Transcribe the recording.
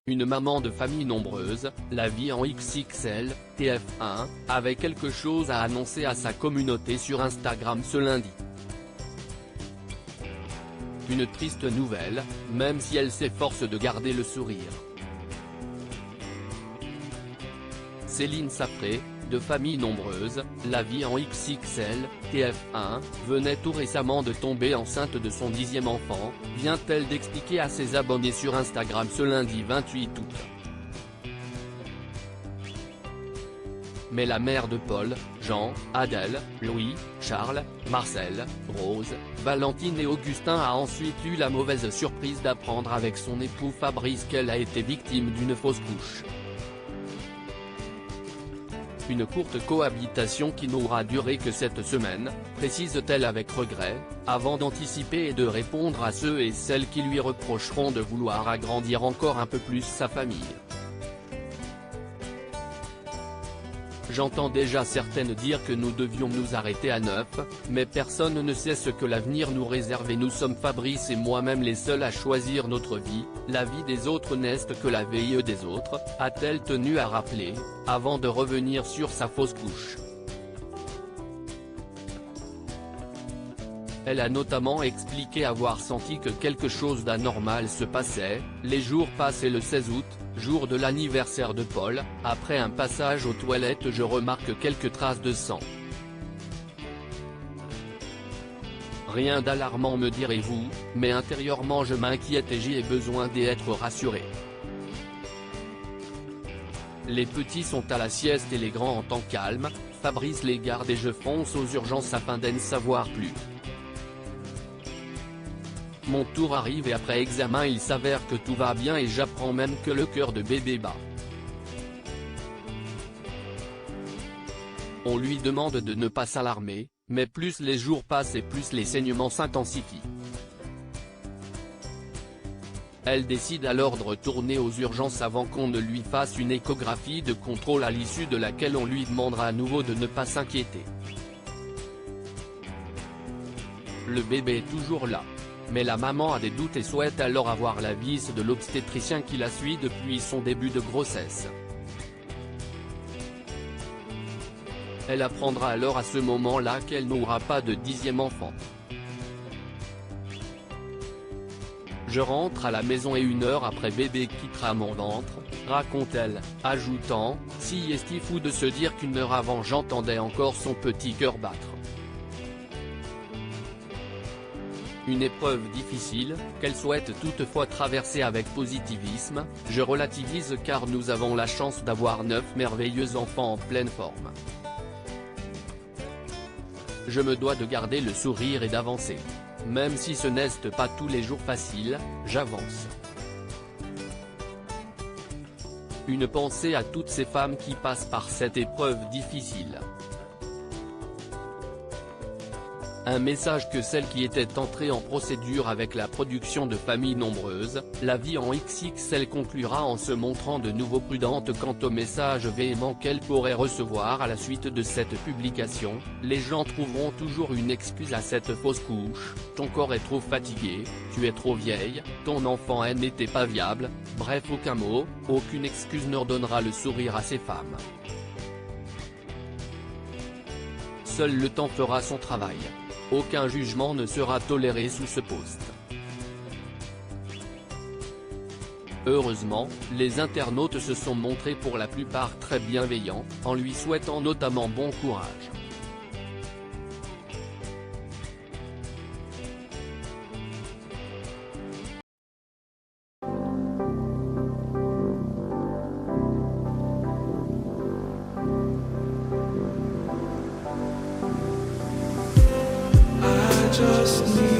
Une maman de famille nombreuse, la vie en XXL, TF1, avait quelque chose à annoncer à sa communauté sur Instagram ce lundi. Une triste nouvelle, même si elle s'efforce de garder le sourire. Céline Safré, de famille nombreuse, la vie en XXL, TF1, venait tout récemment de tomber enceinte de son 10e enfant, vient-elle d'expliquer à ses abonnés sur Instagram ce lundi 28 août. Mais la mère de Paul, Jean, Adèle, Louis, Charles, Marcel, Rose, Valentine et Augustin a ensuite eu la mauvaise surprise d'apprendre avec son époux Fabrice qu'elle a été victime d'une fausse couche. Une courte cohabitation qui n'aura duré que cette semaine, précise-t-elle avec regret, avant d'anticiper et de répondre à ceux et celles qui lui reprocheront de vouloir agrandir encore un peu plus sa famille. J'entends déjà certaines dire que nous devions nous arrêter à 9, mais personne ne sait ce que l'avenir nous réserve et nous sommes Fabrice et moi-même les seuls à choisir notre vie, la vie des autres n'est que la vie des autres, a-t-elle tenu à rappeler, avant de revenir sur sa fausse couche. Elle a notamment expliqué avoir senti que quelque chose d'anormal se passait. Les jours passent et le 16 août, jour de l'anniversaire de Paul, après un passage aux toilettes je remarque quelques traces de sang. Rien d'alarmant me direz-vous, mais intérieurement je m'inquiète et j'ai besoin d'être rassuré. Les petits sont à la sieste et les grands en temps calme, Fabrice les garde et je fonce aux urgences afin d'en savoir plus. Mon tour arrive et après examen il s'avère que tout va bien et j'apprends même que le cœur de bébé bat. On lui demande de ne pas s'alarmer, mais plus les jours passent et plus les saignements s'intensifient. Elle décide alors de retourner aux urgences avant qu'on ne lui fasse une échographie de contrôle à l'issue de laquelle on lui demandera à nouveau de ne pas s'inquiéter. Le bébé est toujours là. Mais la maman a des doutes et souhaite alors avoir l'avis de l'obstétricien qui la suit depuis son début de grossesse. Elle apprendra alors à ce moment-là qu'elle n'aura pas de 10e enfant. Je rentre à la maison et 1 heure après bébé quittera mon ventre, raconte-t-elle, ajoutant, si est fou de se dire qu'1 heure avant j'entendais encore son petit cœur battre. Une épreuve difficile, qu'elle souhaite toutefois traverser avec positivisme, je relativise car nous avons la chance d'avoir 9 merveilleux enfants en pleine forme. Je me dois de garder le sourire et d'avancer. Même si ce n'est pas tous les jours facile, j'avance. Une pensée à toutes ces femmes qui passent par cette épreuve difficile. Un message que celle qui était entrée en procédure avec la production de familles nombreuses, la vie en XXL conclura en se montrant de nouveau prudente quant au message véhément qu'elle pourrait recevoir à la suite de cette publication. Les gens trouveront toujours une excuse à cette fausse couche, ton corps est trop fatigué, tu es trop vieille, ton enfant n'était pas viable, bref aucun mot, aucune excuse ne redonnera le sourire à ces femmes. Seul le temps fera son travail. Aucun jugement ne sera toléré sous ce post. Heureusement, les internautes se sont montrés pour la plupart très bienveillants, en lui souhaitant notamment bon courage. Just need